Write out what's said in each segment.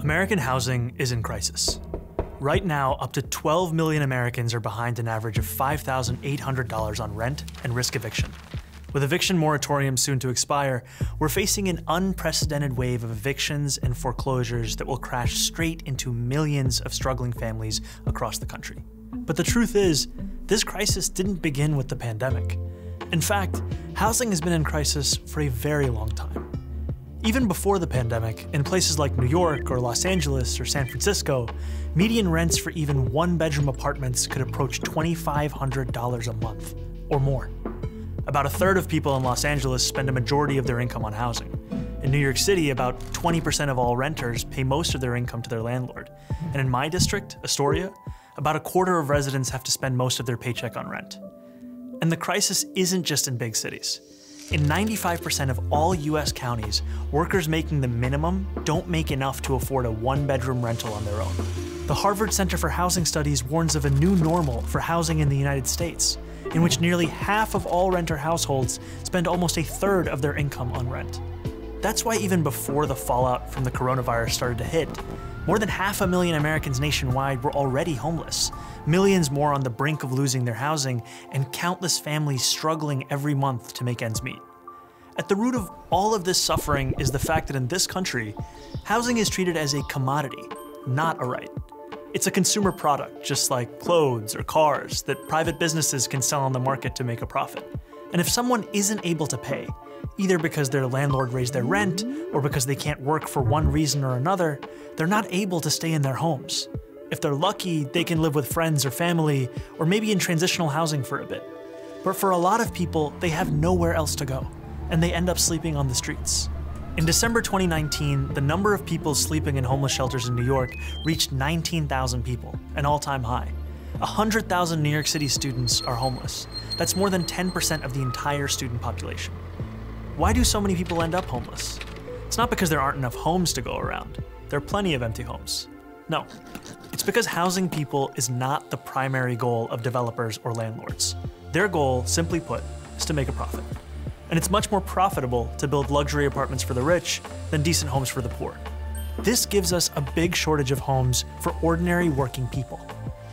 American housing is in crisis. Right now, up to 12 million Americans are behind an average of $5,800 on rent and risk eviction. With eviction moratoriums soon to expire, we're facing an unprecedented wave of evictions and foreclosures that will crash straight into millions of struggling families across the country. But the truth is, this crisis didn't begin with the pandemic. In fact, housing has been in crisis for a very long time. Even before the pandemic, in places like New York or Los Angeles or San Francisco, median rents for even one-bedroom apartments could approach $2,500 a month, or more. About a third of people in Los Angeles spend a majority of their income on housing. In New York City, about 20% of all renters pay most of their income to their landlord. And in my district, Astoria, about a quarter of residents have to spend most of their paycheck on rent. And the crisis isn't just in big cities. In 95% of all US counties, workers making the minimum don't make enough to afford a one-bedroom rental on their own. The Harvard Center for Housing Studies warns of a new normal for housing in the United States, in which nearly half of all renter households spend almost a third of their income on rent. That's why even before the fallout from the coronavirus started to hit, more than 500,000 Americans nationwide were already homeless, millions more on the brink of losing their housing, and countless families struggling every month to make ends meet. At the root of all of this suffering is the fact that in this country, housing is treated as a commodity, not a right. It's a consumer product, just like clothes or cars, that private businesses can sell on the market to make a profit. And if someone isn't able to pay, either because their landlord raised their rent or because they can't work for one reason or another, they're not able to stay in their homes. If they're lucky, they can live with friends or family, or maybe in transitional housing for a bit. But for a lot of people, they have nowhere else to go, and they end up sleeping on the streets. In December 2019, the number of people sleeping in homeless shelters in New York reached 19,000 people, an all-time high. 100,000 New York City students are homeless. That's more than 10% of the entire student population. Why do so many people end up homeless? It's not because there aren't enough homes to go around. There are plenty of empty homes. No, it's because housing people is not the primary goal of developers or landlords. Their goal, simply put, is to make a profit. And it's much more profitable to build luxury apartments for the rich than decent homes for the poor. This gives us a big shortage of homes for ordinary working people.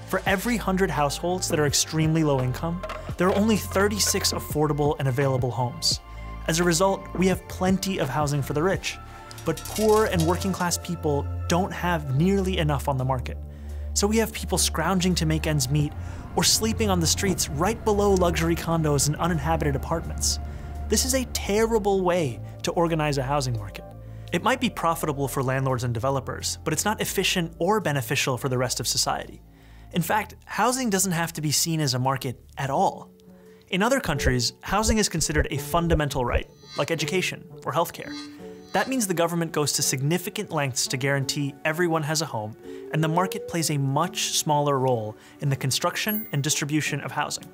For every 100 households that are extremely low income, there are only 36 affordable and available homes. As a result, we have plenty of housing for the rich, but poor and working class people don't have nearly enough on the market. So we have people scrounging to make ends meet or sleeping on the streets right below luxury condos and uninhabited apartments. This is a terrible way to organize a housing market. It might be profitable for landlords and developers, but it's not efficient or beneficial for the rest of society. In fact, housing doesn't have to be seen as a market at all. In other countries, housing is considered a fundamental right, like education or healthcare. That means the government goes to significant lengths to guarantee everyone has a home, and the market plays a much smaller role in the construction and distribution of housing.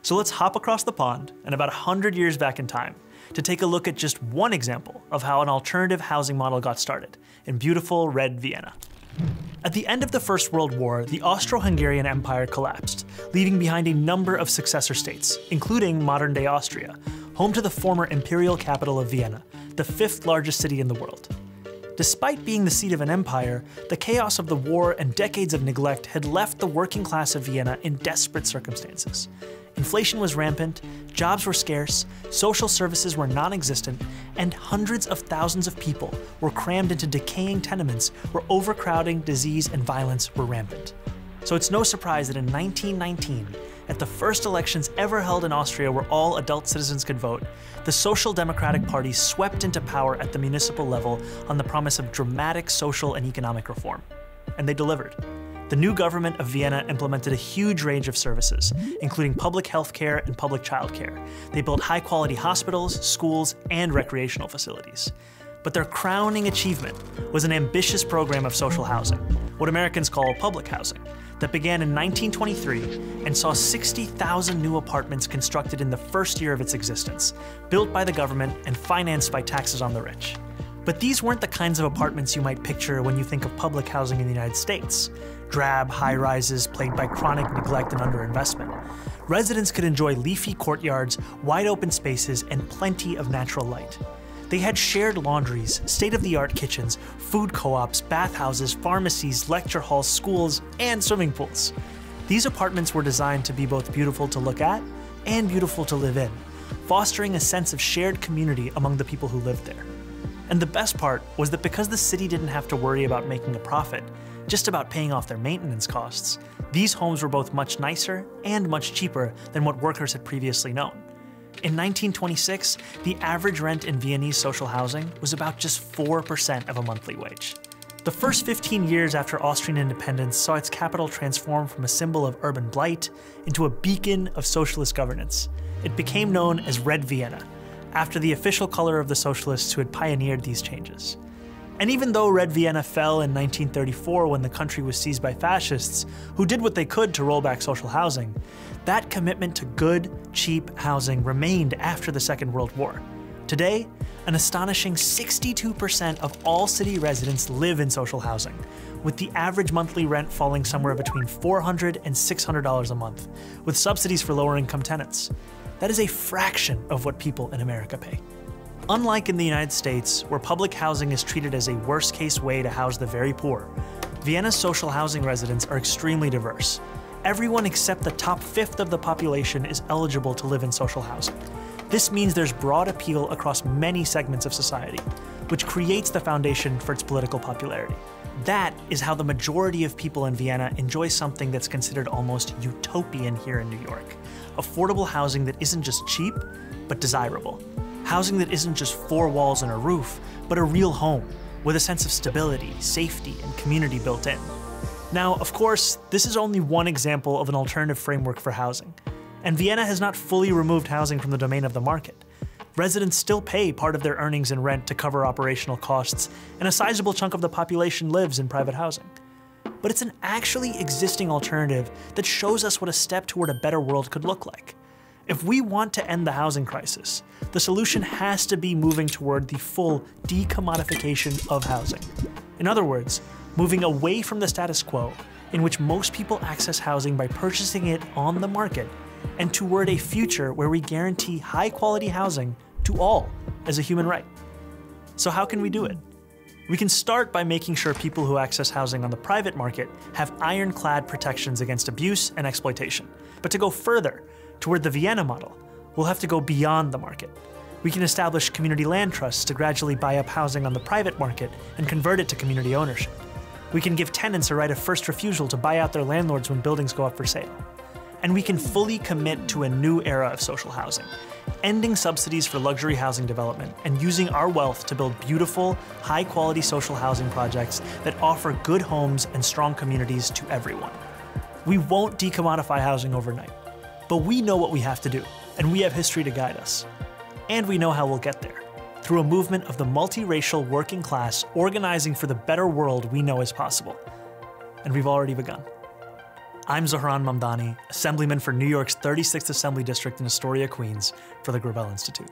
So let's hop across the pond and about 100 years back in time to take a look at just one example of how an alternative housing model got started in beautiful red Vienna. At the end of the First World War, the Austro-Hungarian Empire collapsed, leaving behind a number of successor states, including modern-day Austria, home to the former imperial capital of Vienna, the 5th largest city in the world. Despite being the seat of an empire, the chaos of the war and decades of neglect had left the working class of Vienna in desperate circumstances. Inflation was rampant, jobs were scarce, social services were non-existent, and hundreds of thousands of people were crammed into decaying tenements where overcrowding, disease, and violence were rampant. So it's no surprise that in 1919, at the first elections ever held in Austria where all adult citizens could vote, the Social Democratic Party swept into power at the municipal level on the promise of dramatic social and economic reform. And they delivered. The new government of Vienna implemented a huge range of services, including public health care and public child care. They built high-quality hospitals, schools, and recreational facilities. But their crowning achievement was an ambitious program of social housing, what Americans call public housing, that began in 1923 and saw 60,000 new apartments constructed in the first year of its existence, built by the government and financed by taxes on the rich. But these weren't the kinds of apartments you might picture when you think of public housing in the United States. Drab high-rises plagued by chronic neglect and underinvestment. Residents could enjoy leafy courtyards, wide open spaces, and plenty of natural light. They had shared laundries, state-of-the-art kitchens, food co-ops, bathhouses, pharmacies, lecture halls, schools, and swimming pools. These apartments were designed to be both beautiful to look at and beautiful to live in, fostering a sense of shared community among the people who lived there. And the best part was that because the city didn't have to worry about making a profit, just about paying off their maintenance costs, these homes were both much nicer and much cheaper than what workers had previously known. In 1926, the average rent in Viennese social housing was about just 4% of a monthly wage. The first 15 years after Austrian independence saw its capital transform from a symbol of urban blight into a beacon of socialist governance. It became known as Red Vienna, after the official color of the socialists who had pioneered these changes. And even though Red Vienna fell in 1934 when the country was seized by fascists, who did what they could to roll back social housing, that commitment to good, cheap housing remained after the Second World War. Today, an astonishing 62% of all city residents live in social housing, with the average monthly rent falling somewhere between $400 and $600 a month, with subsidies for lower-income tenants. That is a fraction of what people in America pay. Unlike in the United States, where public housing is treated as a worst-case way to house the very poor, Vienna's social housing residents are extremely diverse. Everyone except the top fifth of the population is eligible to live in social housing. This means there's broad appeal across many segments of society, which creates the foundation for its political popularity. That is how the majority of people in Vienna enjoy something that's considered almost utopian here in New York: affordable housing that isn't just cheap, but desirable. Housing that isn't just four walls and a roof, but a real home, with a sense of stability, safety, and community built in. Now, of course, this is only one example of an alternative framework for housing, and Vienna has not fully removed housing from the domain of the market. Residents still pay part of their earnings in rent to cover operational costs, and a sizable chunk of the population lives in private housing. But it's an actually existing alternative that shows us what a step toward a better world could look like. If we want to end the housing crisis, the solution has to be moving toward the full decommodification of housing. In other words, moving away from the status quo, in which most people access housing by purchasing it on the market, and toward a future where we guarantee high-quality housing to all as a human right. So how can we do it? We can start by making sure people who access housing on the private market have ironclad protections against abuse and exploitation. But to go further, toward the Vienna model, we'll have to go beyond the market. We can establish community land trusts to gradually buy up housing on the private market and convert it to community ownership. We can give tenants a right of first refusal to buy out their landlords when buildings go up for sale. And we can fully commit to a new era of social housing, ending subsidies for luxury housing development and using our wealth to build beautiful, high-quality social housing projects that offer good homes and strong communities to everyone. We won't decommodify housing overnight, but we know what we have to do, and we have history to guide us. And we know how we'll get there, through a movement of the multiracial working class organizing for the better world we know is possible. And we've already begun. I'm Zohran Mamdani, Assemblyman for New York's 36th Assembly District in Astoria, Queens, for the Gravel Institute.